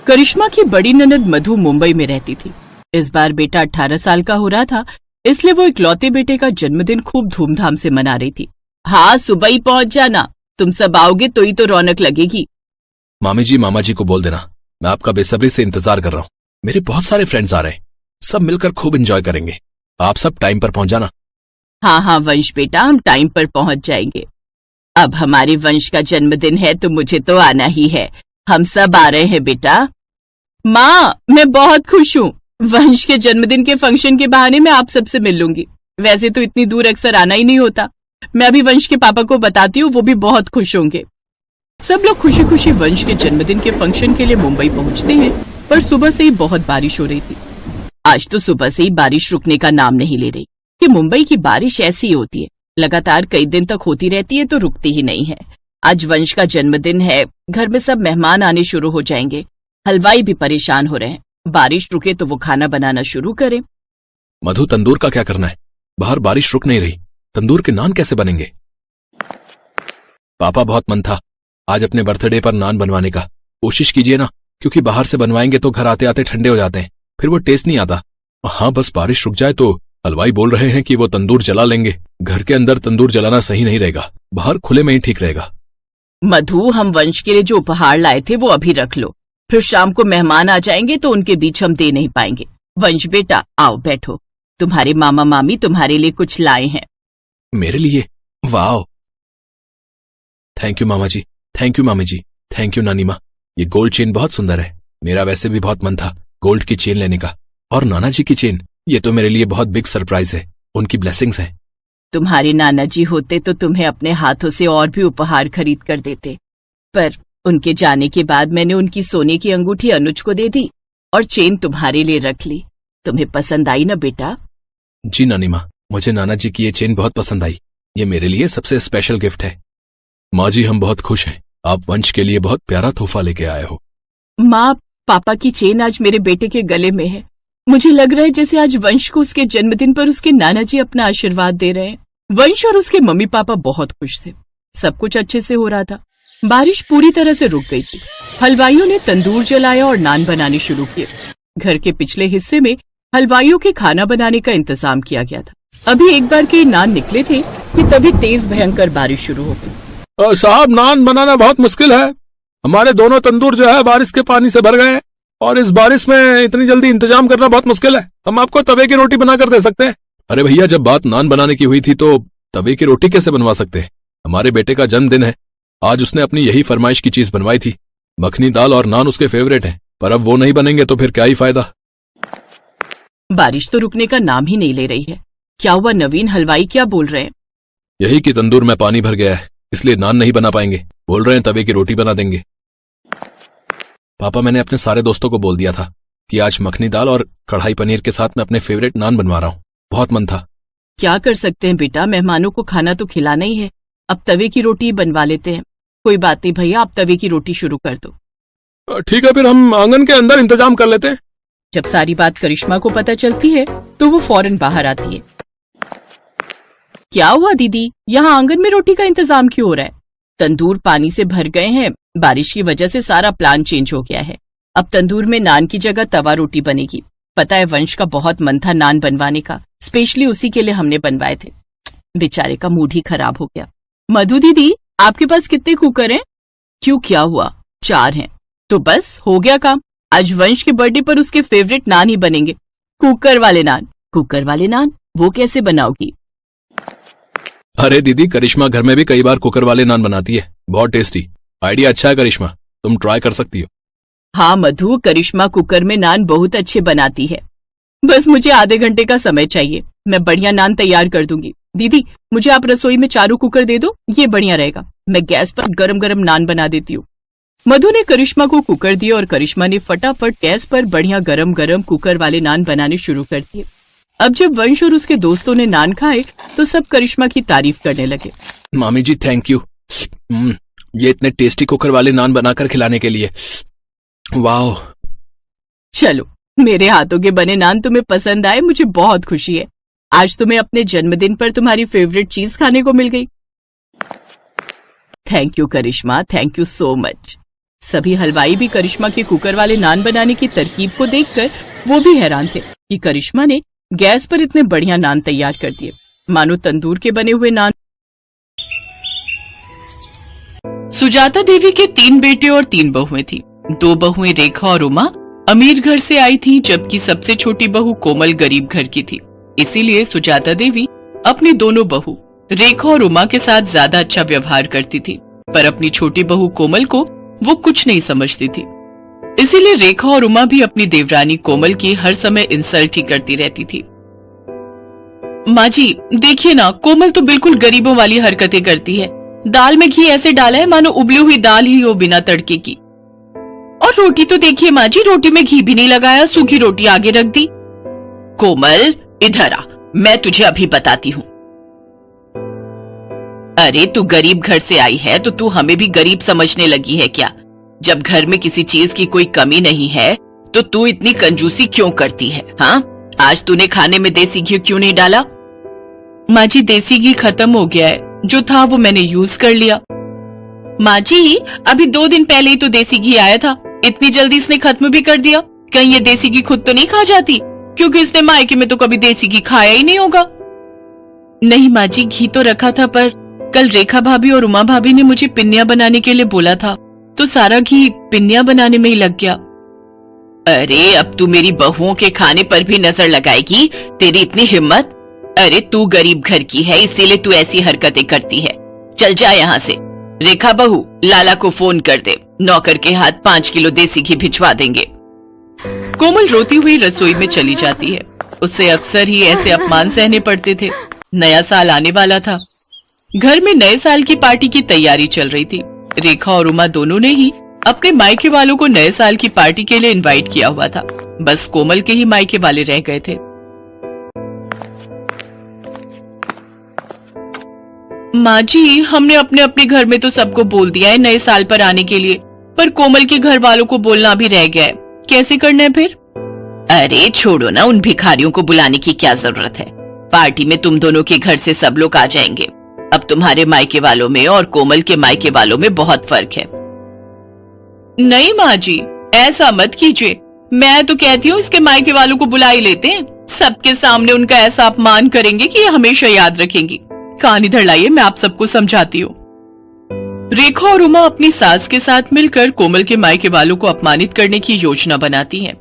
करिश्मा की बड़ी ननद मधु मुंबई में रहती थी। इस बार बेटा 18 साल का हो रहा था, इसलिए वो इकलौते बेटे का जन्मदिन खूब धूमधाम से मना रही थी। हाँ, सुबह ही पहुंच जाना, तुम सब आओगे तो ही तो रौनक लगेगी। मामी जी मामा जी को बोल देना, मैं आपका बेसब्री से इंतजार कर रहा हूँ। मेरे बहुत सारे फ्रेंड्स आ रहे हैं, सब मिलकर खूब एंजॉय करेंगे। आप सब टाइम पर पहुंच जाना। हाँ हाँ वंश बेटा, हम टाइम पर पहुंच जाएंगे। अब हमारे वंश का जन्मदिन है तो मुझे तो आना ही है। हम सब आ रहे हैं बेटा। माँ, मैं बहुत खुश हूँ। वंश के जन्मदिन के फंक्शन के बहाने मैं आप सबसे मिल लूंगी। वैसे तो इतनी दूर अक्सर आना ही नहीं होता। मैं अभी वंश के पापा को बताती हूँ, वो भी बहुत खुश होंगे। सब लोग खुशी खुशी वंश के जन्मदिन के फंक्शन के लिए मुंबई पहुंचते हैं, पर सुबह से ही बहुत बारिश हो रही थी। आज तो सुबह से ही बारिश रुकने का नाम नहीं ले रही। कि मुंबई की बारिश ऐसी होती है, लगातार कई दिन तक होती रहती है तो रुकती ही नहीं है। आज वंश का जन्मदिन है, घर में सब मेहमान आने शुरू हो जाएंगे। हलवाई भी परेशान हो रहे हैं, बारिश रुके तो वो खाना बनाना शुरू करें। मधु, तंदूर का क्या करना है? बाहर बारिश रुक नहीं रही, तंदूर के नान कैसे बनेंगे? पापा, बहुत मन था आज अपने बर्थडे पर नान बनवाने का। कोशिश कीजिए ना, क्योंकि बाहर से बनवाएंगे तो घर आते आते ठंडे हो जाते हैं, फिर वो टेस्ट नहीं आता। हाँ, बस बारिश रुक जाए तो। हलवाई बोल रहे हैं कि वो तंदूर जला लेंगे। घर के अंदर तंदूर जलाना सही नहीं रहेगा, बाहर खुले में ही ठीक रहेगा। मधु, हम वंश के लिए जो उपहार लाए थे वो अभी रख लो, फिर शाम को मेहमान आ जाएंगे तो उनके बीच हम दे नहीं पाएंगे। वंश बेटा, आओ बैठो, तुम्हारे मामा मामी तुम्हारे लिए कुछ लाए हैं। मेरे लिए? वाह, थैंक यू मामा जी, थैंक यू मामी जी, थैंक यू नानी माँ। ये गोल्ड चेन बहुत सुंदर है, मेरा वैसे भी बहुत मन था गोल्ड की चेन लेने का। और नाना जी की चेन, ये तो मेरे लिए बहुत बिग सरप्राइज है, उनकी ब्लेसिंग्स है। तुम्हारे नाना जी होते तो तुम्हें अपने हाथों से और भी उपहार खरीद कर देते, पर उनके जाने के बाद मैंने उनकी सोने की अंगूठी अनुज को दे दी और चेन तुम्हारे लिए रख ली। तुम्हें पसंद आई ना बेटा? जी नानी माँ, मुझे नाना जी की ये चेन बहुत पसंद आई। ये मेरे लिए सबसे स्पेशल गिफ्ट है। माँ जी, हम बहुत खुश हैं, आप वंश के लिए बहुत प्यारा तोहफा लेके आए हो। माँ, पापा की चेन आज मेरे बेटे के गले में है। मुझे लग रहा है जैसे आज वंश को उसके जन्मदिन पर उसके नाना जी अपना आशीर्वाद दे रहे हैं। वंश और उसके मम्मी पापा बहुत खुश थे, सब कुछ अच्छे से हो रहा था। बारिश पूरी तरह से रुक गई थी। हलवाइयों ने तंदूर जलाया और नान बनाने शुरू किए। घर के पिछले हिस्से में हलवाइयों के खाना बनाने का इंतजाम किया गया था। अभी एक बार के नान निकले थे कि तभी तेज भयंकर बारिश शुरू हो गई। साहब, नान बनाना बहुत मुश्किल है। हमारे दोनों तंदूर जो है बारिश के पानी से भर गए हैं, और इस बारिश में इतनी जल्दी इंतजाम करना बहुत मुश्किल है। हम आपको तवे की रोटी बनाकर दे सकते हैं। अरे भैया, जब बात नान बनाने की हुई थी तो तवे की रोटी कैसे बनवा सकते हैं? हमारे बेटे का जन्मदिन है, आज उसने अपनी यही फरमाइश की चीज बनवाई थी। मखनी दाल और नान उसके फेवरेट हैं, पर अब वो नहीं बनेंगे तो फिर क्या ही फायदा। बारिश तो रुकने का नाम ही नहीं ले रही है। क्या हुआ नवीन, हलवाई क्या बोल रहे हैं? यही कि तंदूर में पानी भर गया है, इसलिए नान नहीं बना पाएंगे। बोल रहे हैं तवे की रोटी बना देंगे। पापा, मैंने अपने सारे दोस्तों को बोल दिया था कि आज मखनी दाल और कढ़ाई पनीर के साथ मैं अपने फेवरेट नान बनवा रहा हूँ। बहुत मन था। क्या कर सकते हैं बेटा, मेहमानों को खाना तो खिलाना ही है। अब तवे की रोटी बनवा लेते हैं। कोई बात नहीं भैया, आप तवे की रोटी शुरू कर दो। ठीक है, फिर हम आंगन के अंदर इंतजाम कर लेते हैं। जब सारी बात करिश्मा को पता चलती है तो वो फौरन बाहर आती है। क्या हुआ दीदी, यहाँ आंगन में रोटी का इंतजाम क्यों हो रहा है? तंदूर पानी से भर गए हैं, बारिश की वजह से सारा प्लान चेंज हो गया है। अब तंदूर में नान की जगह तवा रोटी बनेगी। पता है वंश का बहुत मन था नान बनवाने का, स्पेशली उसी के लिए हमने बनवाए थे। बेचारे का मूड ही खराब हो गया। मधु दीदी, आपके पास कितने कुकर हैं? क्यों, क्या हुआ? 4 हैं। तो बस हो गया काम। आज वंश के बर्थडे पर उसके फेवरेट नान ही बनेंगे, कुकर वाले नान। कुकर वाले नान वो कैसे बनाओगी? अरे दीदी, करिश्मा घर में भी कई बार कुकर वाले नान बनाती है, बहुत टेस्टी। आइडिया अच्छा है करिश्मा, तुम ट्राई कर सकती हो। हाँ मधु, करिश्मा कुकर में नान बहुत अच्छे बनाती है। बस मुझे आधे घंटे का समय चाहिए, मैं बढ़िया नान तैयार कर दूंगी। दीदी, मुझे आप रसोई में चारों कुकर दे दो, ये बढ़िया रहेगा। मैं गैस पर गरम गरम नान बना देती हूँ। मधु ने करिश्मा को कुकर दिया और करिश्मा ने फटाफट गैस पर बढ़िया गरम गरम कुकर वाले नान बनाने शुरू कर दिए। अब जब वंश और उसके दोस्तों ने नान खाए तो सब करिश्मा की तारीफ करने लगे। मामी जी, थैंक यू, ये इतने टेस्टी कुकर वाले नान बनाकर खिलाने के लिए। वाह। चलो, मेरे हाथों के बने नान तुम्हें पसंद आए, मुझे बहुत खुशी है। आज तुम्हें अपने जन्मदिन पर तुम्हारी फेवरेट चीज खाने को मिल गई। Thank you Karishma, thank you so much. सभी हलवाई भी करिश्मा के कुकर वाले नान बनाने की तरकीब को देखकर वो भी हैरान थे कि करिश्मा ने गैस पर इतने बढ़िया नान तैयार कर दिए, मानो तंदूर के बने हुए नान। सुजाता देवी के 3 बेटे और 3 बहुएं थी। 2 बहुएं रेखा और उमा अमीर घर से आई थीं, जबकि सबसे छोटी बहू कोमल गरीब घर की थी। इसीलिए सुजाता देवी अपनी दोनों बहू रेखा और उमा के साथ ज्यादा अच्छा व्यवहार करती थी, पर अपनी छोटी बहू कोमल को वो कुछ नहीं समझती थी। इसीलिए रेखा और उमा भी अपनी देवरानी कोमल की हर समय इंसल्ट ही करती रहती थी। माँ जी देखिए ना, कोमल तो बिल्कुल गरीबों वाली हरकतें करती है। दाल में घी ऐसे डाला है मानो उबली हुई दाल ही हो बिना तड़के की। और रोटी तो देखिए माँ जी, रोटी में घी भी नहीं लगाया, सूखी रोटी आगे रख दी। कोमल इधर आ, मैं तुझे अभी बताती हूँ। अरे तू गरीब घर से आई है तो तू हमें भी गरीब समझने लगी है क्या? जब घर में किसी चीज की कोई कमी नहीं है तो तू इतनी कंजूसी क्यों करती है? हाँ, आज तूने खाने में देसी घी क्यों नहीं डाला? माँ जी देसी घी खत्म हो गया है, जो था वो मैंने यूज कर लिया। माँ जी अभी 2 दिन पहले ही तो देसी घी आया था, इतनी जल्दी इसने खत्म भी कर दिया। कहीं ये देसी घी खुद तो नहीं खा जाती, क्योंकि इसने मायके में तो कभी देसी घी खाया ही नहीं होगा। नहीं माँ जी, घी तो रखा था, पर कल रेखा भाभी और उमा भाभी ने मुझे पिन्नियां बनाने के लिए बोला था, तो सारा घी पिन्नियां बनाने में ही लग गया। अरे अब तू मेरी बहुओं के खाने पर भी नजर लगाएगी? तेरी इतनी हिम्मत? अरे तू गरीब घर की है, इसीलिए तू ऐसी हरकतें करती है। चल जा यहाँ से। रेखा बहू, लाला को फोन कर दे, नौकर के हाथ 5 किलो देसी घी भिजवा देंगे। कोमल रोती हुई रसोई में चली जाती है। उससे अक्सर ही ऐसे अपमान सहने पड़ते थे। नया साल आने वाला था। घर में नए साल की पार्टी की तैयारी चल रही थी। रेखा और उमा दोनों ने ही अपने मायके वालों को नए साल की पार्टी के लिए इनवाइट किया हुआ था। बस कोमल के ही मायके वाले रह गए थे। माँ जी हमने अपने अपने घर में तो सबको बोल दिया है नए साल पर आने के लिए, पर कोमल के घर वालों को बोलना भी रह गया है। कैसे करना है फिर? अरे छोड़ो ना, उन भिखारियों को बुलाने की क्या जरूरत है। पार्टी में तुम दोनों के घर से सब लोग आ जाएंगे। अब तुम्हारे मायके वालों में और कोमल के मायके वालों में बहुत फर्क है। नहीं माँ जी ऐसा मत कीजिए, मैं तो कहती हूँ इसके मायके वालों को बुला ही लेते हैं। सबके सामने उनका ऐसा अपमान करेंगे कि ये हमेशा याद रखेंगी। कान इधर लाइए, मैं आप सबको समझाती हूँ। रेखा और उमा अपनी सास के साथ मिलकर कोमल के मायके वालों को अपमानित करने की योजना बनाती हैं।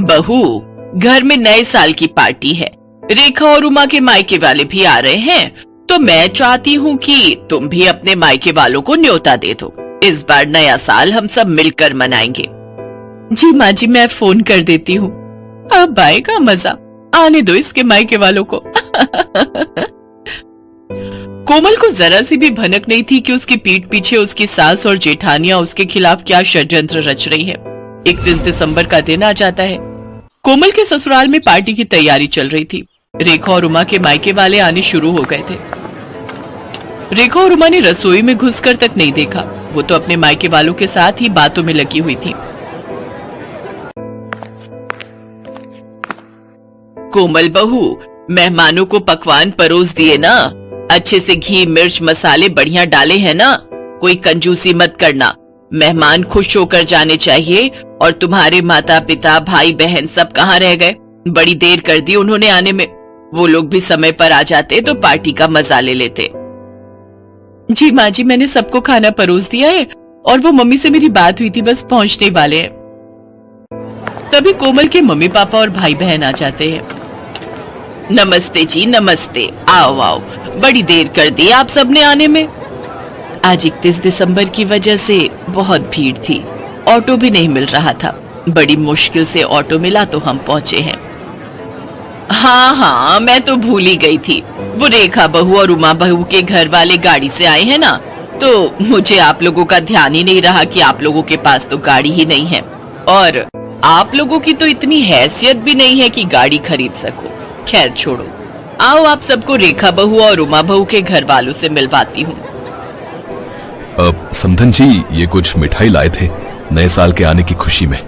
बहू, घर में नए साल की पार्टी है, रेखा और उमा के मायके वाले भी आ रहे हैं, तो मैं चाहती हूँ कि तुम भी अपने मायके वालों को न्योता दे दो। इस बार नया साल हम सब मिलकर मनाएंगे। जी माँ जी, मैं फोन कर देती हूँ। अब आएगा मजा, आने दो इसके मायके वालों को। कोमल को जरा सी भी भनक नहीं थी कि उसकी पीठ पीछे उसकी सास और जेठानियां उसके खिलाफ क्या षड्यंत्र रच रही है। 31 दिसंबर का दिन आ जाता है। कोमल के ससुराल में पार्टी की तैयारी चल रही थी। रेखा और उमा के मायके वाले आने शुरू हो गए थे। रेखा और उमा ने रसोई में घुसकर तक नहीं देखा, वो तो अपने मायके वालों के साथ ही बातों में लगी हुई थी। कोमल बहू, मेहमानों को पकवान परोस दिए ना? अच्छे से घी मिर्च मसाले बढ़िया डाले हैं ना? कोई कंजूसी मत करना। मेहमान खुश होकर जाने चाहिए। और तुम्हारे माता पिता भाई बहन सब कहाँ रह गए? बड़ी देर कर दी उन्होंने आने में। वो लोग भी समय पर आ जाते तो पार्टी का मजा ले लेते। जी माँ जी, मैंने सबको खाना परोस दिया है और वो मम्मी से मेरी बात हुई थी, बस पहुंचने वाले हैं। तभी कोमल के मम्मी पापा और भाई बहन आ जाते हैं। नमस्ते जी, नमस्ते। आओ आओ, बड़ी देर कर दी आप सबने आने में। आज 31 दिसंबर की वजह से बहुत भीड़ थी, ऑटो भी नहीं मिल रहा था। बड़ी मुश्किल से ऑटो मिला तो हम पहुंचे हैं। हाँ हाँ, मैं तो भूल ही गई थी। वो रेखा बहू और उमा बहू के घर वाले गाड़ी से आए हैं ना, तो मुझे आप लोगों का ध्यान ही नहीं रहा कि आप लोगों के पास तो गाड़ी ही नहीं है, और आप लोगों की तो इतनी हैसियत भी नहीं है कि गाड़ी खरीद सको। खैर छोड़ो, आओ आप सबको रेखा बहू और उमा बहू के घर वालों से मिलवाती हूँ। समधन जी, ये कुछ मिठाई लाए थे नए साल के आने की खुशी में।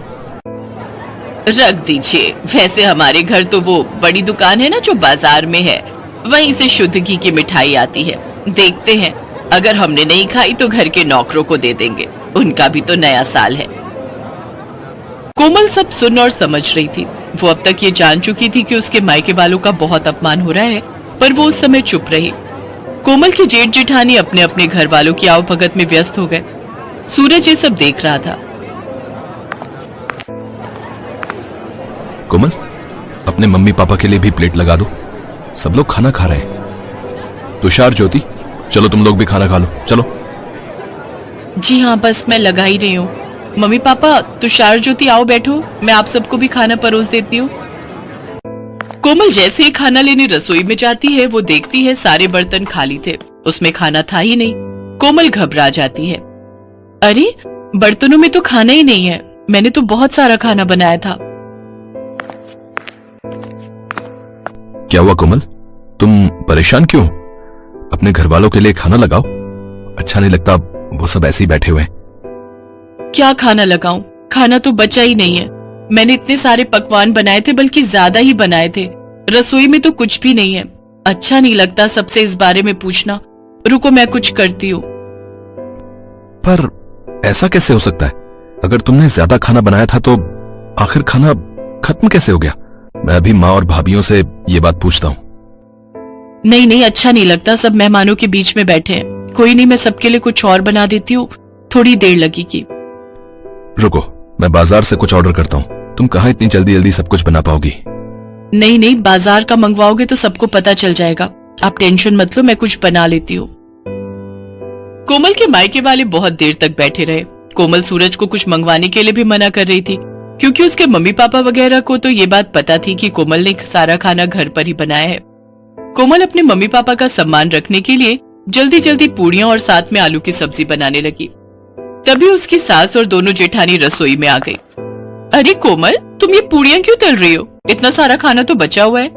रख दीजिए। वैसे हमारे घर तो वो बड़ी दुकान है ना जो बाजार में है, वहीं से शुद्ध घी की मिठाई आती है। देखते हैं अगर हमने नहीं खाई तो घर के नौकरों को दे देंगे, उनका भी तो नया साल है। कोमल सब सुन और समझ रही थी। वो अब तक ये जान चुकी थी कि उसके मायके वालों का बहुत अपमान हो रहा है, पर वो उस समय चुप रही। कोमल की जेठ जेठानी अपने अपने घर वालों की आवभगत में व्यस्त हो गए। सूरज ये सब देख रहा था। कोमल, अपने मम्मी पापा के लिए भी प्लेट लगा दो, सब लोग खाना खा रहे हैं। तुषार, ज्योति, चलो तुम लोग भी खाना खा लो, चलो। जी हाँ, बस मैं लगा ही रही हूँ। मम्मी पापा, तुषार, ज्योति, आओ बैठो, मैं आप सबको भी खाना परोस देती हूँ। कोमल जैसे ही खाना लेने रसोई में जाती है, वो देखती है सारे बर्तन खाली थे, उसमें खाना था ही नहीं। कोमल घबरा जाती है। अरे, बर्तनों में तो खाना ही नहीं है, मैंने तो बहुत सारा खाना बनाया था। क्या हुआ कोमल, तुम परेशान क्यों? अपने घर वालों के लिए खाना लगाओ। अच्छा नहीं लगता वो सब ऐसे ही बैठे हुए हैं। क्या खाना लगाऊं? खाना तो बचा ही नहीं है। मैंने इतने सारे पकवान बनाए थे, बल्कि ज्यादा ही बनाए थे। रसोई में तो कुछ भी नहीं है। अच्छा नहीं लगता सबसे इस बारे में पूछना। रुको, मैं कुछ करती हूँ। पर ऐसा कैसे हो सकता है? अगर तुमने ज्यादा खाना बनाया था तो आखिर खाना खत्म कैसे हो गया? मैं अभी माँ और भाभीियों से ये बात पूछता हूँ। नहीं नहीं, अच्छा नहीं लगता, सब मेहमानों के बीच में बैठे हैं। कोई नहीं, मैं सबके लिए कुछ और बना देती हूँ, थोड़ी देर लगेगी। रुको, मैं बाजार से कुछ ऑर्डर करता हूँ। तुम कहाँ इतनी जल्दी जल्दी सब कुछ बना पाओगी? नहीं नहीं, बाजार का मंगवाओगे तो सबको पता चल जाएगा। आप टेंशन मत लो, मैं कुछ बना लेती हूँ। कोमल के मायके वाले बहुत देर तक बैठे रहे। कोमल सूरज को कुछ मंगवाने के लिए भी मना कर रही थी, क्योंकि उसके मम्मी पापा वगैरह को तो ये बात पता थी कि कोमल ने सारा खाना घर पर ही बनाया है। कोमल अपने मम्मी पापा का सम्मान रखने के लिए जल्दी जल्दी पूड़ियां और साथ में आलू की सब्जी बनाने लगी। तभी उसकी सास और दोनों जेठानी रसोई में आ गई। अरे कोमल, तुम ये पूड़ियां क्यों तल रही हो? इतना सारा खाना तो बचा हुआ है।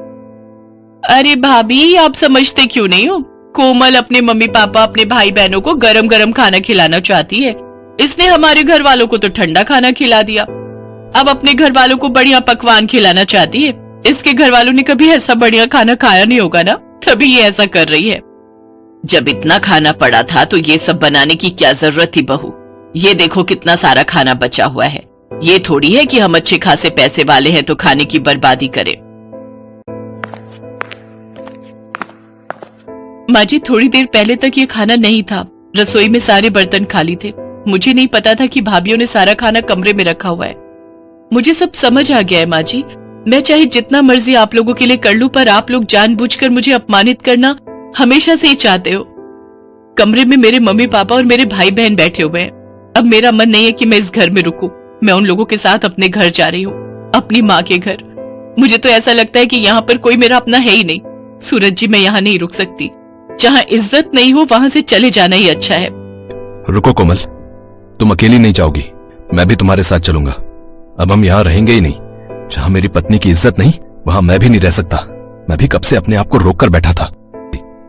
अरे भाभी, आप समझते क्यों नहीं हो? कोमल अपने मम्मी पापा, अपने भाई बहनों को गरम गरम खाना खिलाना चाहती है। इसने हमारे घर वालों को तो ठंडा खाना खिला दिया, अब अपने घर वालों को बढ़िया पकवान खिलाना चाहती है। इसके घर वालों ने कभी ऐसा बढ़िया खाना खाया नहीं होगा ना, तभी ये ऐसा कर रही है। जब इतना खाना पड़ा था तो ये सब बनाने की क्या जरूरत थी बहू? ये देखो कितना सारा खाना बचा हुआ है। ये थोड़ी है कि हम अच्छे खासे पैसे वाले हैं तो खाने की बर्बादी करें। माँ जी, थोड़ी देर पहले तक ये खाना नहीं था। रसोई में सारे बर्तन खाली थे। मुझे नहीं पता था कि भाभीियों ने सारा खाना कमरे में रखा हुआ है। मुझे सब समझ आ गया है माँ जी। मैं चाहे जितना मर्जी आप लोगों के लिए कर लूं, पर आप लोग जानबूझकर मुझे अपमानित करना हमेशा से ही चाहते हो। कमरे में मेरे मम्मी पापा और मेरे भाई बहन बैठे हुए हैं। अब मेरा मन नहीं है कि मैं इस घर में रुकूं। मैं उन लोगों के साथ अपने घर जा रही हूँ, अपनी माँ के घर। मुझे तो ऐसा लगता है कि यहाँ पर कोई मेरा अपना है ही नहीं। सूरज जी, मैं यहाँ नहीं रुक सकती। जहाँ इज्जत नहीं हो वहां से चले जाना ही अच्छा है। रुको कोमल, तुम अकेली नहीं जाओगी, मैं भी तुम्हारे साथ चलूंगा। अब हम यहाँ रहेंगे ही नहीं। जहाँ मेरी पत्नी की इज्जत नहीं, वहां मैं भी नहीं रह सकता। मैं भी कब से अपने आप को रोक कर बैठा था।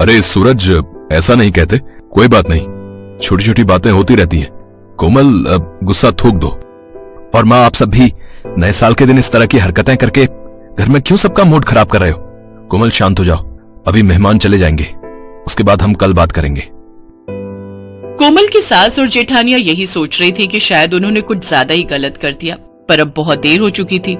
अरे सूरज, ऐसा नहीं कहते। कोई बात नहीं, छोटी छोटी बातें होती रहती हैं। कोमल, गुस्सा थूक दो। और माँ, आप सब भी नए साल के दिन इस तरह की हरकतें करके घर में क्यों सबका मूड खराब कर रहे हो? कोमल, शांत हो जाओ, अभी मेहमान चले जाएंगे, उसके बाद हम कल बात करेंगे। कोमल की सास और जेठानियां यही सोच रही थी कि शायद उन्होंने कुछ ज्यादा ही गलत कर दिया, पर अब बहुत देर हो चुकी थी।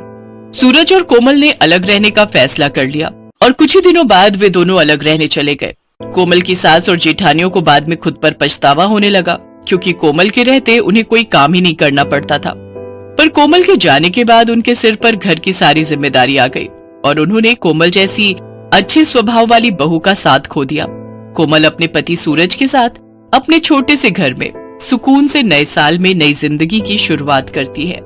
सूरज और कोमल ने अलग रहने का फैसला कर लिया और कुछ ही दिनों बाद वे दोनों अलग रहने चले गए। कोमल की सास और जेठानियों को बाद में खुद पर पछतावा होने लगा, क्योंकि कोमल के रहते उन्हें कोई काम ही नहीं करना पड़ता था। पर कोमल के जाने के बाद उनके सिर पर घर की सारी जिम्मेदारी आ गई और उन्होंने कोमल जैसी अच्छे स्वभाव वाली बहू का साथ खो दिया। कोमल अपने पति सूरज के साथ अपने छोटे से घर में सुकून से नए साल में नई जिंदगी की शुरुआत करती है।